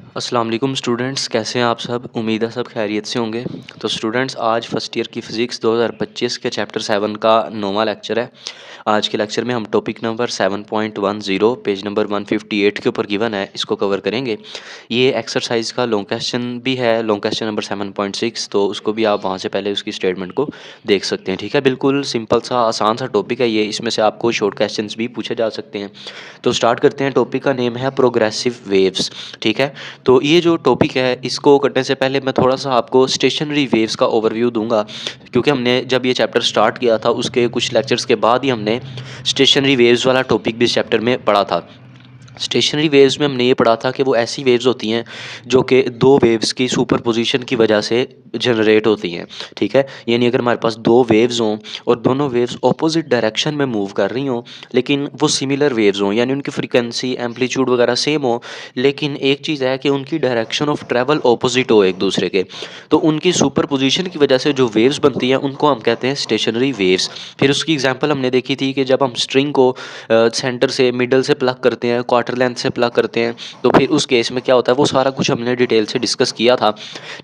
अस्सलाम वालेकुम स्टूडेंट्स, कैसे हैं आप सब। उम्मीद है सब खैरियत से होंगे। तो स्टूडेंट्स, आज फर्स्ट ईयर की फ़िज़िक्स 2025 के चैप्टर 7 का 9वां लेक्चर है। आज के लेक्चर में हम टॉपिक नंबर 7.10 पेज नंबर 158 के ऊपर गिवन है, इसको कवर करेंगे। ये एक्सरसाइज का लॉन्ग क्वेश्चन भी है, लॉन्ग क्वेश्चन नंबर 7.6, तो उसको भी आप वहाँ से पहले उसकी स्टेटमेंट को देख सकते हैं। ठीक है, बिल्कुल सिंपल सा आसान सा टॉपिक है ये, इसमें से आपको शॉर्ट क्वेश्चन भी पूछे जा सकते हैं। तो स्टार्ट करते हैं। टॉपिक का नेम है प्रोग्रेसिव वेव्स। ठीक है, तो ये जो टॉपिक है इसको करने से पहले मैं थोड़ा सा आपको स्टेशनरी वेव्स का ओवरव्यू दूंगा, क्योंकि हमने जब ये चैप्टर स्टार्ट किया था उसके कुछ लेक्चर्स के बाद ही हमने स्टेशनरी वेव्स वाला टॉपिक भी इस चैप्टर में पढ़ा था। स्टेशनरी वेव्स में हमने ये पढ़ा था कि वो ऐसी वेव्स होती हैं जो कि दो वेव्स की सुपरपोजिशन की वजह से जनरेट होती हैं। ठीक है, यानी अगर हमारे पास दो वेव्स हों और दोनों वेव्स ऑपोजिट डायरेक्शन में मूव कर रही हों, लेकिन वो सिमिलर वेव्स हों, यानी उनकी फ्रीक्वेंसी एम्पलीट्यूड वगैरह सेम हो, लेकिन एक चीज़ है कि उनकी डायरेक्शन ऑफ ट्रैवल ऑपोजिट हो एक दूसरे के, तो उनकी सुपरपोजिशन की वजह से जो वेव्स बनती हैं उनको हम कहते हैं स्टेशनरी वेव्स। फिर उसकी एग्जांपल हमने देखी थी कि जब हम स्ट्रिंग को सेंटर से मिडल से प्लग करते हैं, क्वार्टर लेंथ से प्लग करते हैं, तो फिर उस केस में क्या होता है, वो सारा कुछ हमने डिटेल से डिस्कस किया था।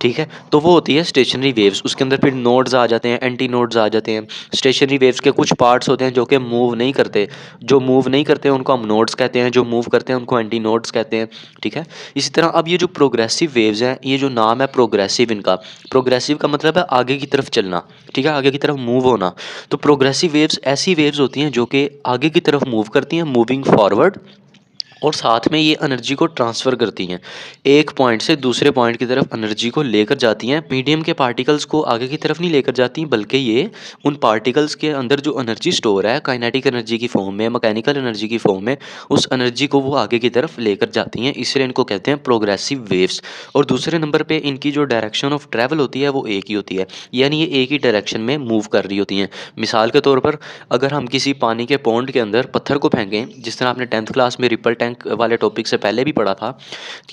ठीक है, तो वो होती है स्टेशनरी वेव्स। उसके अंदर फिर नोड्स आ जाते हैं, एंटी नोड्स आ जाते हैं। स्टेशनरी वेव्स के कुछ पार्ट्स होते हैं जो कि मूव नहीं करते, जो मूव नहीं करते हैं उनको हम नोड्स कहते हैं, जो मूव करते हैं उनको एंटी नोड्स कहते हैं। ठीक है, इसी तरह अब ये जो प्रोग्रेसिव वेव्स हैं, ये जो नाम है प्रोग्रेसिव इनका, प्रोग्रेसिव का मतलब है आगे की तरफ चलना। ठीक है, आगे की तरफ मूव होना। तो प्रोग्रेसिव वेव्स ऐसी वेव्स होती हैं जो कि आगे की तरफ मूव करती हैं, मूविंग फॉरवर्ड, और साथ में ये एनर्जी को ट्रांसफ़र करती हैं, एक पॉइंट से दूसरे पॉइंट की तरफ एनर्जी को लेकर जाती हैं। मीडियम के पार्टिकल्स को आगे की तरफ नहीं लेकर जाती, बल्कि ये उन पार्टिकल्स के अंदर जो एनर्जी स्टोर है, काइनेटिक एनर्जी की फॉर्म में, मैकेनिकल एनर्जी की फॉर्म में, उस एनर्जी को वो आगे की तरफ लेकर जाती हैं, इसलिए इनको कहते हैं प्रोग्रेसिव वेव्स। और दूसरे नंबर पे इनकी जो डायरेक्शन ऑफ ट्रैवल होती है वो एक ही होती है, यानी ये एक ही डायरेक्शन में मूव कर रही होती हैं। मिसाल के तौर पर अगर हम किसी पानी के पॉन्ड के अंदर पत्थर को फेंकें, जिस तरह आपने 10th क्लास में रिपल टैंक वाले टॉपिक से पहले भी पढ़ा था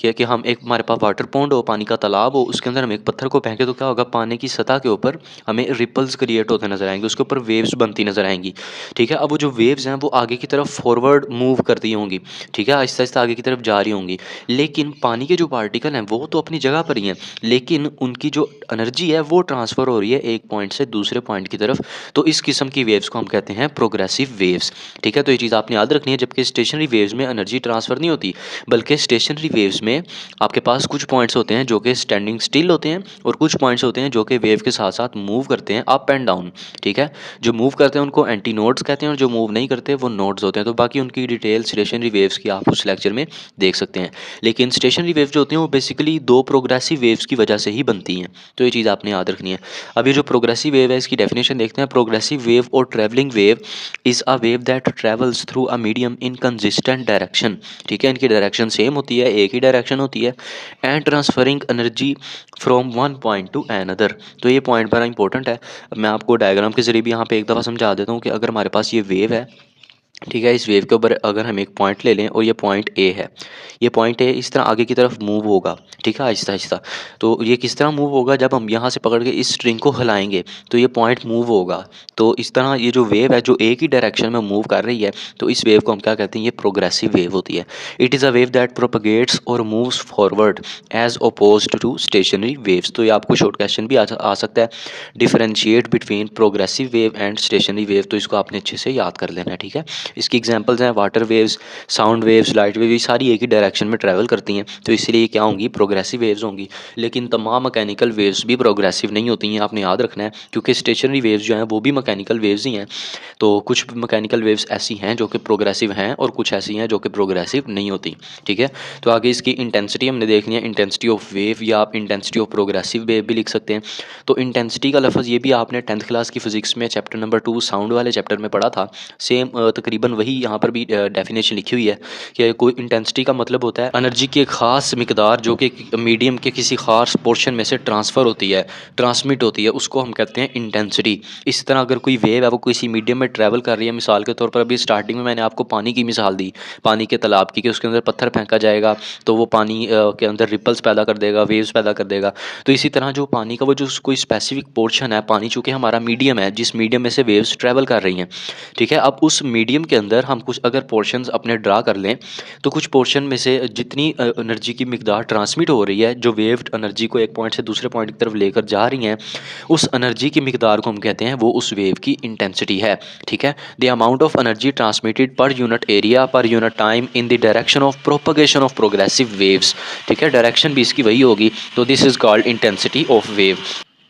कि हम एक, हमारे पास वाटर पॉन्ड हो, पानी का तालाब हो, उसके अंदर हम एक पत्थर को फेंकें तो क्या होगा, पानी की सतह के ऊपर हमें रिपल्स क्रिएट होते नजर आएंगे, उसके ऊपर वेव्स बनती नजर आएंगी। ठीक है, अब वो जो वेव्स हैं वो आगे की तरफ फॉरवर्ड मूव करती होंगी। ठीक है, आहिस्ता आहिस्ता आगे की तरफ जा रही होंगी, लेकिन पानी के जो पार्टिकल हैं वो तो अपनी जगह पर ही हैं, लेकिन उनकी जो एनर्जी है वो ट्रांसफ़र हो रही है एक पॉइंट से दूसरे पॉइंट की तरफ। तो इस किस्म की वेव्स को हम कहते हैं प्रोग्रेसिव वेव्स। ठीक है, तो ये चीज़ आपने याद रखनी है। जबकि स्टेशनरी वेव्स में एनर्जी ट्रांसफ़र नहीं होती, बल्कि स्टेशनरी वेव्स में आपके पास कुछ पॉइंट्स होते हैं जो कि स्टैंडिंग स्टिल होते हैं, और कुछ पॉइंट्स होते हैं जो कि वेव के साथ साथ मूव करते हैं अप एंड डाउन। ठीक है, जो मूव करते हैं उनको एंटी नोड्स कहते हैं, और जो मूव नहीं करते वो नोड्स होते हैं। तो बाकी उनकी डिटेल स्टेशनरी वेव्स की आप उस लेक्चर में देख सकते हैं। लेकिन स्टेशनरी वेव्स जो होती हैं वो बेसिकली दो प्रोग्रेसिव वेव्स की वजह से ही बनती हैं, तो ये चीज़ आपने याद रखनी है। अब ये जो प्रोग्रेसिव वेव है इसकी डेफिनेशन देखते हैं। प्रोग्रेसिव वेव और travelling wave is a wave that travels through a medium in consistent direction. ठीक है, इनकी डायरेक्शन सेम होती है, एक ही डायरेक्शन होती है, and transferring energy from one point two another. तो ये पॉइंट बड़ा इंपॉर्टेंट है। मैं आपको डायग्राम के जरिए भी यहाँ पे एक दफ़ा समझा देता हूँ कि अगर हमारे पास ये वेव है, ठीक है, इस वेव के ऊपर अगर हम एक पॉइंट ले लें और ये पॉइंट ए है, ये पॉइंट ए इस तरह आगे की तरफ मूव होगा। ठीक है, आहिस्ता आहिस्ता। तो ये किस तरह मूव होगा, जब हम यहाँ से पकड़ के इस स्ट्रिंग को हिलाएंगे तो ये पॉइंट मूव होगा। तो इस तरह ये जो वेव है जो एक ही डायरेक्शन में मूव कर रही है, तो इस वेव को हम क्या कहते हैं, ये प्रोग्रेसिव वेव होती है। It is a wave that propagates और moves forward as opposed to stationary waves. तो ये आपको शॉर्ट क्वेश्चन भी आ सकता है, differentiate between progressive wave and stationary wave. तो इसको आपने अच्छे से याद कर लेना है। ठीक है, इसकी एग्जांपल्स हैं water waves, sound waves, light wave, ये सारी एक ही डायरेक्शन में ट्रैवल करती हैं, तो इसलिए क्या होंगी, प्रोग्रेसिव वेव्स होंगी। लेकिन तमाम मैकेनिकल वेव्स भी प्रोग्रेसिव नहीं होती हैं, आपने याद रखना है, क्योंकि स्टेशनरी वेव्स जो हैं वो भी मैकेनिकल वेव्स ही हैं। तो कुछ मैकेनिकल वेव्स ऐसी हैं जो कि प्रोग्रेसिव हैं, और कुछ ऐसी हैं जो कि प्रोग्रेसिव नहीं होती। ठीक है, तो आगे इसकी इंटेंसिटी हमने देखनी है, इंटेंसिटी ऑफ वेव, या आप इंटेंसिटी ऑफ प्रोग्रेसिव वेव भी लिख सकते हैं। तो इंटेंसिटी का लफ्ज़ ये भी आपने 10th क्लास की फिजिक्स में चैप्टर नंबर 2 साउंड वाले चैप्टर में पढ़ा था। सेम तकरीबन वही यहाँ पर भी डेफिनेशन लिखी हुई है कि कोई इंटेंसिटी का मतलब होता है एनर्जी की एक ख़ास मिकदार जो कि मीडियम के किसी ख़ास पोर्शन में से ट्रांसफ़र होती है, ट्रांसमिट होती है, उसको हम कहते हैं इंटेंसिटी। इस तरह अगर कोई वेव है वो किसी मीडियम में ट्रैवल कर रही है, मिसाल के तौर पर अभी स्टार्टिंग में मैंने आपको पानी की मिसाल दी, पानी के तालाब की, कि उसके अंदर पत्थर फेंका जाएगा तो वो पानी के अंदर रिपल्स पैदा कर देगा, वेव्स पैदा कर देगा। तो इसी तरह जो पानी का वो जो कोई स्पेसिफिक पोर्शन है, पानी चूँकि हमारा मीडियम है, जिस मीडियम में से वेव्स ट्रैवल कर रही हैं, ठीक है, अब उस मीडियम के अंदर हम कुछ अगर पोर्शंस अपने ड्रा कर लें तो कुछ पोर्शन में से जितनी एनर्जी की मिकदार ट्रांसमिट हो रही है, जो वेव एनर्जी को एक पॉइंट से दूसरे पॉइंट की तरफ लेकर जा रही हैं, उस एनर्जी की मिकदार को हम कहते हैं वो उस वेव की इंटेंसिटी है। ठीक है, the amount of energy transmitted per unit area per unit time in the direction of propagation of progressive waves. ठीक है, डायरेक्शन भी इसकी वही होगी, तो this is called intensity of wave.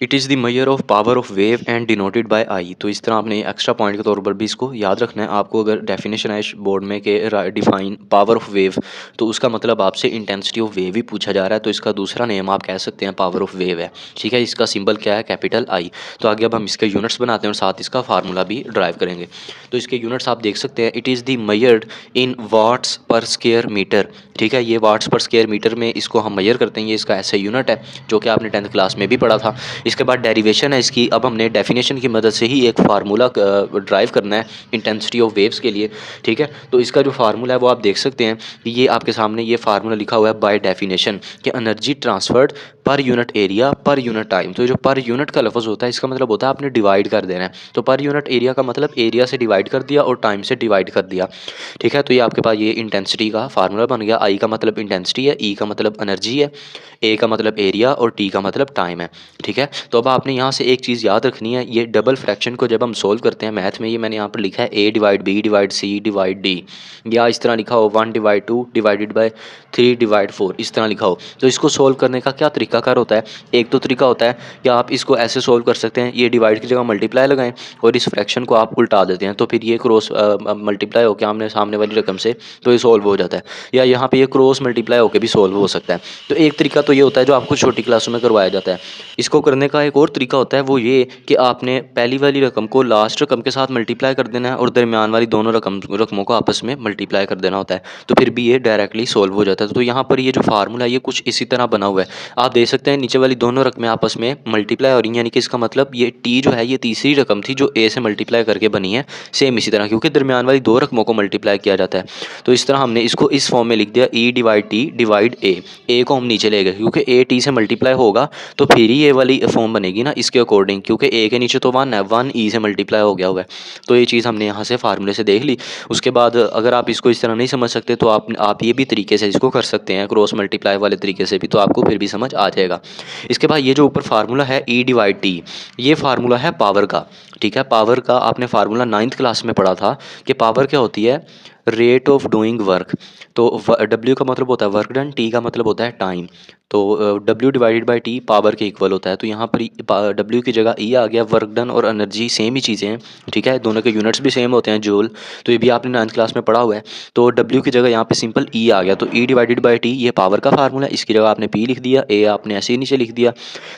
It is the measure of power of wave and denoted by I. तो इस तरह आपने एक्स्ट्रा पॉइंट के तौर पर भी इसको याद रखना है। आपको अगर डेफिनेशन है बोर्ड में कि डिफाइन पावर ऑफ वेव, तो उसका मतलब आपसे इंटेंसिटी ऑफ वेव ही पूछा जा रहा है, तो इसका दूसरा नेम आप कह सकते हैं पावर ऑफ वेव है। ठीक है, इसका सिंबल क्या है, कैपिटल आई। तो आगे अब हम इसके यूनिट्स बनाते हैं और साथ इसका फार्मूला भी ड्राइव करेंगे। तो इसके यूनिट्स आप देख सकते हैं, it is the measured in watts per square metre. ठीक है, ये वाट्स पर स्क्वायर मीटर में इसको हम मेजर करते हैं, ये इसका ऐसे यूनिट है जो कि आपने 10th क्लास में भी पढ़ा था। इसके बाद डेरिवेशन है इसकी। अब हमने डेफिनेशन की मदद से ही एक फार्मूला ड्राइव करना है इंटेंसिटी ऑफ वेव्स के लिए। ठीक है, तो इसका जो फार्मूला है वो आप देख सकते हैं कि ये आपके सामने ये फार्मूला लिखा हुआ है बाय डेफिनेशन कि एनर्जी ट्रांसफर्ड पर unit area per unit time. तो जो पर यूनिट का लफ्ज़ होता है इसका मतलब होता है आपने डिवाइड कर देना है। तो पर यूनिट एरिया का मतलब एरिया से डिवाइड कर दिया और टाइम से डिवाइड कर दिया। ठीक है, तो ये आपके पास ये इंटेंसिटी का फार्मूला बन गया। आई का मतलब इंटेंसिटी है, ई का मतलब एनर्जी है, ए का मतलब एरिया और टी का मतलब टाइम है। ठीक है, तो अब आपने यहाँ से एक चीज़ याद रखनी है, ये डबल फ्रैक्शन को जब हम सोल्व करते हैं मैथ में, ये मैंने यहाँ पर लिखा है ए डिवाइड बी डिवाइड सी डिवाइड डी, या इस तरह लिखा हो 1 डिवाइड 2 डिवाइडेड बाय 3 डिवाइड 4, इस तरह लिखा हो। तो इसको सोल्व करने का क्या तरीकाकार होता है, एक तो तरीका होता है कि आप इसको ऐसे सोल्व कर सकते हैं, ये डिवाइड की जगह मल्टीप्लाई लगाएं और इस फ्रैक्शन को आप उल्टा देते हैं, तो फिर ये क्रॉस मल्टीप्लाई होकर आमने सामने वाली रकम से तो ये सोल्व हो जाता है। या यहाँ पे ये क्रॉस मल्टीप्लाई होकर भी सोल्व हो सकता है। तो एक तरीका तो ये होता है जो आपको छोटी क्लासों में करवाया जाता है। इसको करने का एक और तरीका होता है, वो ये कि आपने पहली वाली रकम को लास्ट रकम के साथ मल्टीप्लाई कर देना है और दरमियान वाली दोनों रकमों को आपस में मल्टीप्लाई कर देना होता है, तो फिर भी ये डायरेक्टली सोल्व हो जाता है। तो यहाँ पर ये जो फार्मूला है ये कुछ इसी तरह बना हुआ है, आप देख सकते हैं नीचे वाली दोनों रकमें आपस में मल्टीप्लाई हो रही हैं, यानी कि इसका मतलब ये टी जो है ये तीसरी रकम थी जो ए से मल्टीप्लाई करके बनी है। सेम इसी तरह, क्योंकि दरमियान वाली दो रकमों को मल्टीप्लाई किया जाता है, तो इस तरह हमने इसको इस फॉर्म में लिख दिया, ई डिवाइड टी डिवाइड ए को हम नीचे ले गए क्योंकि ए टी से मल्टीप्लाई होगा तो फिर ही ये वाली फॉर्म बनेगी ना इसके अकॉर्डिंग, क्योंकि ए के नीचे तो 1 है, 1 ई से मल्टीप्लाई हो गया हुआ है। तो ये चीज़ हमने यहाँ से फार्मूले से देख ली। उसके बाद अगर आप इसको इस तरह नहीं समझ सकते तो आप ये भी तरीके से इसको कर सकते हैं, क्रॉस मल्टीप्लाई वाले तरीके से भी, तो आपको फिर भी समझ आ जाएगा। इसके बाद ये जो ऊपर फार्मूला है ई डिवाइड टी, ये फार्मूला है पावर का। ठीक है, पावर का आपने फार्मूला 9th क्लास में पढ़ा था कि पावर क्या होती है, रेट ऑफ डूइंग वर्क। तो W का मतलब होता है वर्क डन, T का मतलब होता है टाइम। तो W divided by T power के इक्वल होता है। तो यहाँ पर W की जगह E आ गया, वर्क डन और एनर्जी सेम ही चीज़ें हैं। ठीक है, दोनों के यूनिट्स भी सेम होते हैं, जूल, तो ये भी आपने 9th क्लास में पढ़ा हुआ है। तो W की जगह यहाँ पे सिंपल E आ गया, तो E डिवाइडेड बाई T ये पावर का फार्मूला है, इसकी जगह आपने P लिख दिया, A आपने ऐसे ही नीचे लिख दिया।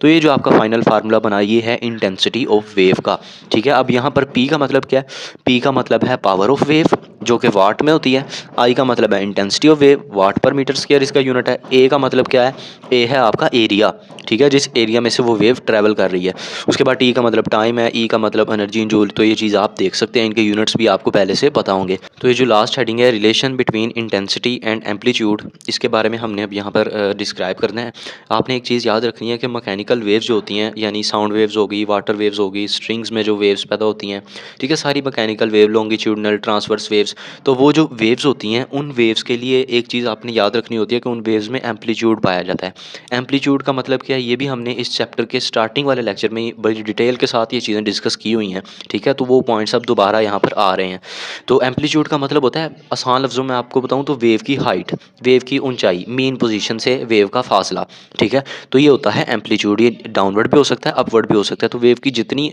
तो ये जो आपका फाइनल फार्मूला बना ये है इंटेंसिटी ऑफ वेव का। ठीक है, अब यहाँ पर P का मतलब क्या है, P का मतलब है पावर ऑफ वेव जो कि वाट में होती है। आई का मतलब है इंटेंसिटी ऑफ वेव, वाट पर मीटर स्क्वायर इसका यूनिट है। ए का मतलब क्या है, ए है आपका एरिया। ठीक है, जिस एरिया में से वो वेव ट्रैवल कर रही है। उसके बाद टी का मतलब टाइम है, ई का मतलब एनर्जी इन जूल। तो ये चीज़ आप देख सकते हैं, इनके यूनिट्स भी आपको पहले से पता होंगे। तो ये जो लास्ट हेडिंग है relation between intensity and amplitude, इसके बारे में हमने अब यहाँ पर डिस्क्राइब करना है। आपने एक चीज़ याद रखनी है कि मैकेनिकल वेव्स जो होती हैं, यानी साउंड वेव्स होगी, वाटर वेव्स होगी, स्ट्रिंग्स में जो वेव्स पैदा होती हैं, ठीक है, सारी mechanical wave, longitudinal, transverse waves, तो वो जो वेव्स होती हैं उन वेव्स के लिए एक चीज़ आपने याद रखनी होती है कि उन वेव्स में एम्पलीट्यूड पाया जाता है। एम्पलीट्यूड का मतलब क्या है, ये भी हमने इस चैप्टर के स्टार्टिंग वाले लेक्चर में बड़ी डिटेल के साथ ये चीज़ें डिस्कस की हुई हैं। ठीक है, तो वो पॉइंट्स अब दोबारा यहाँ पर आ रहे हैं। तो एम्पलीट्यूड का मतलब होता है, आसान लफ्ज़ों में आपको बताऊँ तो वेव की हाइट, वेव की ऊंचाई, मीन पोजीशन से वेव का फासला। ठीक है, तो ये होता है एम्पलीट्यूड। ये डाउनवर्ड भी हो सकता है, अपवर्ड भी हो सकता है। तो वेव की जितनी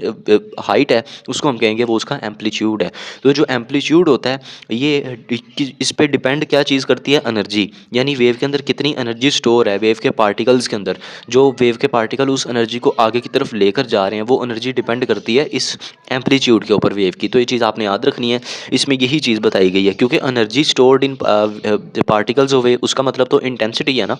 हाइट है उसको हम कहेंगे वो उसका एम्पलीट्यूड है। तो जो एम्पलीट्यूड होता है ये इस पे डिपेंड क्या चीज़ करती है, एनर्जी, यानी वेव के अंदर कितनी एनर्जी स्टोर है वेव के पार्टिकल्स के अंदर। जो वेव के पार्टिकल उस एनर्जी को आगे की तरफ लेकर जा रहे हैं वो एनर्जी डिपेंड करती है इस एम्पलीट्यूड के ऊपर वेव की। तो ये चीज़ आपने याद रखनी है, इसमें यही चीज़ बताई गई है, क्योंकि energy stored in particles of wave, उसका मतलब तो इंटेंसिटी है ना।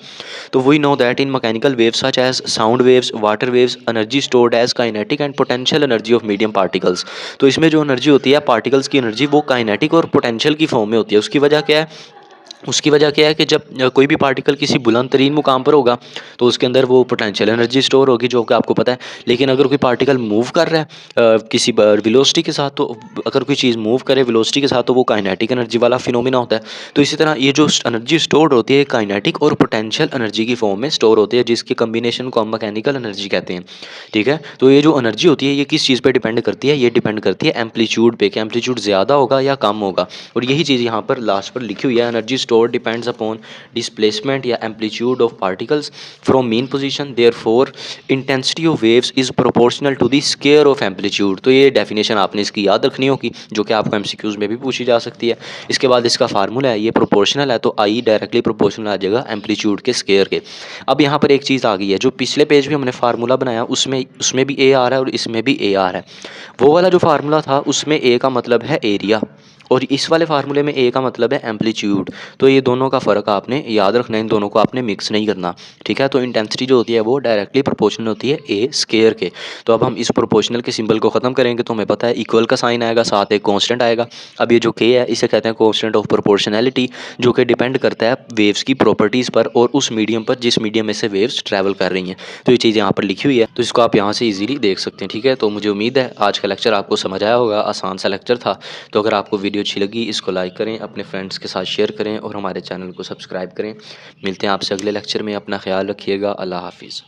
तो we know that in mechanical waves such as sound waves, water waves, energy stored as kinetic and potential energy of medium particles. तो इसमें जो एनर्जी होती है पार्टिकल्स की एनर्जी, वो काइनेटिक और पोटेंशियल की फॉर्म में होती है। उसकी वजह क्या है, उसकी वजह क्या है कि जब कोई भी पार्टिकल किसी बुलंद तरीन मुकाम पर होगा तो उसके अंदर वो पोटेंशियल एनर्जी स्टोर होगी, जो कि आपको पता है। लेकिन अगर कोई पार्टिकल मूव कर रहा है किसी वेलोसिटी के साथ, तो अगर कोई चीज़ मूव करे वेलोसिटी के साथ तो वो काइनेटिक एनर्जी वाला फिनोमिना होता है। तो इसी तरह ये जो एनर्जी स्टोर होती है काइनेटिक और पोटेंशियल एनर्जी की फॉर्म में स्टोर होती है, जिसके कम्बिनेशन को हम मैकेनिकल एनर्जी कहते हैं। ठीक है, तो ये जो एनर्जी होती है ये किस चीज़ पर डिपेंड करती है, ये डिपेंड करती है एम्पलीट्यूड पे, कि एम्पलीट्यूड ज़्यादा होगा या कम होगा। और यही चीज़ यहाँ पर लास्ट पर लिखी हुई है, energy store depends upon displacement या amplitude of particles from mean position, therefore intensity of waves is proportional to the square of amplitude. तो ये डेफिनेशन आपने इसकी याद रखनी होगी, जो कि आपको एमसीक्यूज में भी पूछी जा सकती है। इसके बाद इसका फार्मूला है, ये प्रोपोर्शनल है तो आई डायरेक्टली प्रोपोर्शनल आ जाएगा एम्पलीट्यूड के स्क्वायर के। अब यहाँ पर एक चीज़ आ गई है, जो पिछले पेज में हमने फार्मूला बनाया उसमें उसमें भी ए आ रहा है और इसमें भी ए आ रहा है। वो वाला जो फार्मूला था उसमें ए का मतलब है एरिया, और इस वाले फार्मूले में ए का मतलब है एम्पलीट्यूड। तो ये दोनों का फ़र्क आपने याद रखना है, इन दोनों को आपने मिक्स नहीं करना। ठीक है, तो इंटेंसिटी जो होती है वो डायरेक्टली प्रोपोर्शनल होती है ए स्क्वायर के। तो अब हम इस प्रोपोर्शनल के सिंबल को ख़त्म करेंगे तो हमें पता है इक्वल का साइन आएगा, साथ एक कांस्टेंट आएगा। अब ये जो के है इसे कहते हैं कांस्टेंट ऑफ प्रोपोर्शनैलिटी, जो कि डिपेंड करता है वेव्स की प्रॉपर्टीज़ पर और उस मीडियम पर जिस मीडियम में से वेव्स ट्रैवल कर रही हैं। तो ये चीज़ यहाँ पर लिखी हुई है, तो इसको आप यहाँ से ईजिली देख सकते हैं। ठीक है, तो मुझे उम्मीद है आज का लेक्चर आपको समझ आया होगा, आसान सा लेक्चर था। तो अगर आपको वीडियो अच्छी लगी इसको लाइक करें, अपने फ्रेंड्स के साथ शेयर करें और हमारे चैनल को सब्सक्राइब करें। मिलते हैं आपसे अगले लेक्चर में, अपना ख्याल रखिएगा। अल्लाह हाफिज़।